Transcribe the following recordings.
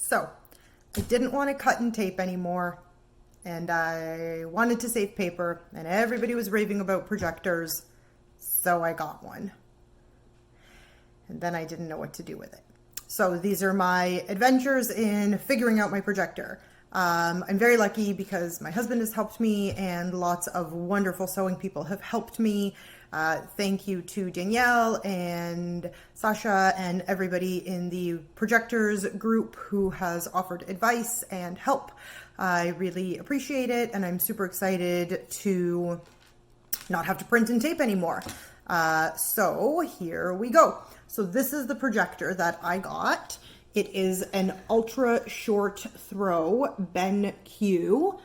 So I didn't want to cut and tape anymore, and I wanted to save paper, and everybody was raving about projectors, so I got one. And then I didn't know what to do with it. So these are my adventures in figuring out my projector. I'm very lucky because my husband has helped me and lots of wonderful sewing people have helped me. Thank you to Danielle and Sasha and everybody in the Projectors group who has offered advice and help. I really appreciate it, and I'm super excited to not have to print and tape anymore. So here we go. So this is the projector that I got. It is an ultra short throw BenQ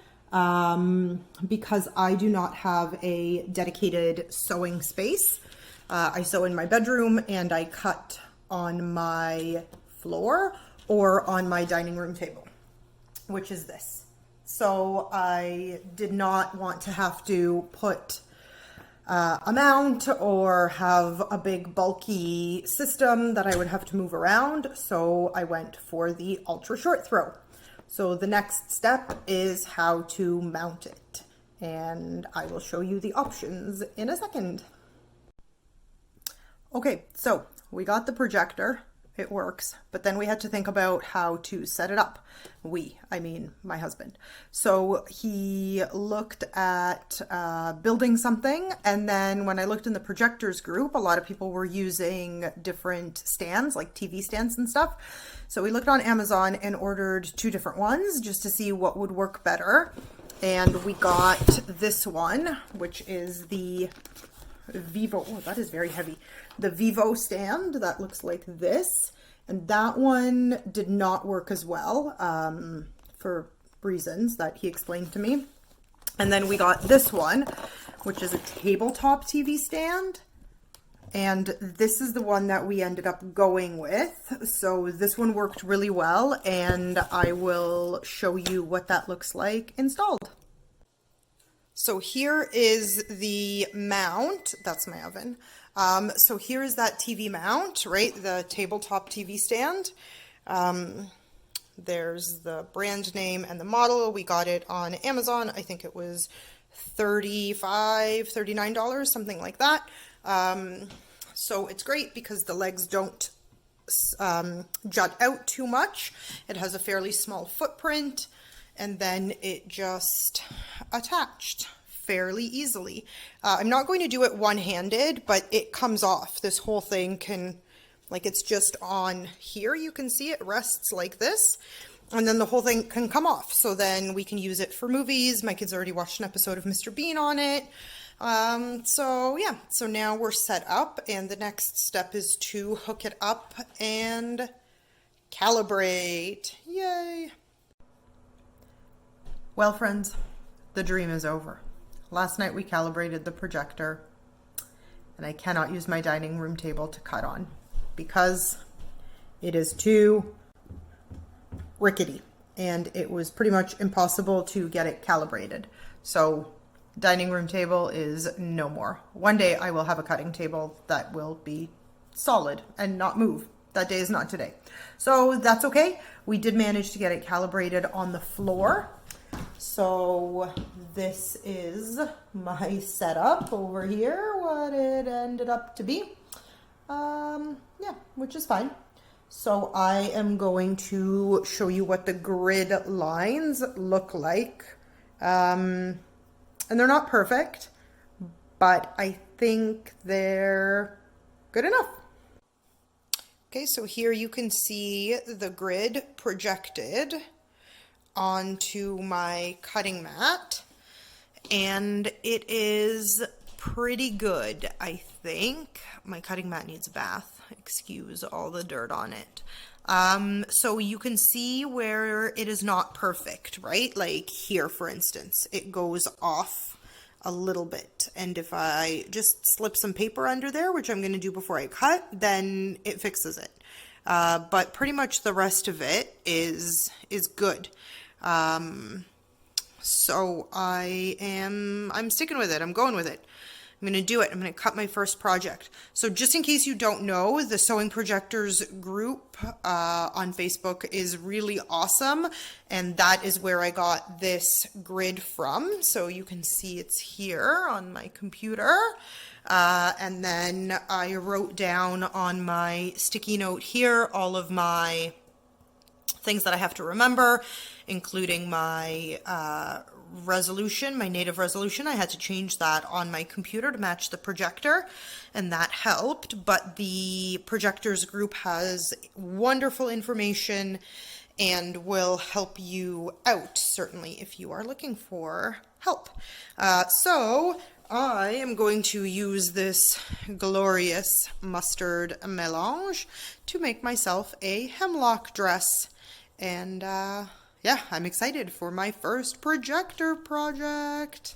because I do not have a dedicated sewing space. I sew in my bedroom and I cut on my floor or on my dining room table, which is this. So I did not want to have to put a mount or have a big bulky system that I would have to move around. So I went for the ultra short throw. So the next step is how to mount it, and I will show you the options in a second. Okay, so we got the projector. It works, but then we had to think about how to set it up. I mean my husband. So he looked at building something, and then when I looked in the projectors group, a lot of people were using different stands, like TV stands and stuff. So we looked on Amazon and ordered 2 different ones just to see what would work better. And we got this one, which is the Vivo. Oh, that is very heavy. The Vivo stand that looks like this, and that one did not work as well for reasons that he explained to me. And then we got this one, which is a tabletop TV stand, and this is the one that we ended up going with. So this one worked really well, and I will show you what that looks like installed. So here is the mount. That's my oven. So here is that TV mount, right? The tabletop TV stand. There's the brand name and the model. We got it on Amazon. I think it was $35, $39, something like that. So it's great because the legs don't jut out too much. It has a fairly small footprint, and then it just attached fairly easily. I'm not going to do it one-handed, but it comes off. This whole thing can, like, it's just on here. You can see it rests like this, and then the whole thing can come off. So then we can use it for movies. My kids already watched an episode of Mr. Bean on it. So yeah, so now we're set up, and the next step is to hook it up and calibrate. Yay! Well, friends, the dream is over. Last night we calibrated the projector, and I cannot use my dining room table to cut on because it is too rickety, and it was pretty much impossible to get it calibrated. So dining room table is no more. One day I will have a cutting table that will be solid and not move. That day is not today. So that's okay. We did manage to get it calibrated on the floor. So this is my setup over here, what it ended up to be. Yeah, which is fine. So I am going to show you what the grid lines look like. And they're not perfect, but I think they're good enough. Okay, so here you can see the grid projected onto my cutting mat, and it is pretty good, I think. My cutting mat needs a bath. Excuse all the dirt on it. So you can see where it is not perfect, right? Like here, for instance, it goes off a little bit. And if I just slip some paper under there, which I'm going to do before I cut, then it fixes it. But pretty much the rest of it is good. So I'm sticking with it. I'm going with it. I'm going to do it. I'm going to cut my first project. So just in case you don't know, the Sewing Projectors group on Facebook is really awesome. And that is where I got this grid from. So you can see it's here on my computer. And then I wrote down on my sticky note here all of my things that I have to remember, including my resolution, my native resolution. I had to change that on my computer to match the projector, and that helped. But the Projectors group has wonderful information and will help you out, certainly, if you are looking for help. So I am going to use this glorious mustard melange to make myself a hemlock dress. And yeah, I'm excited for my first projector project.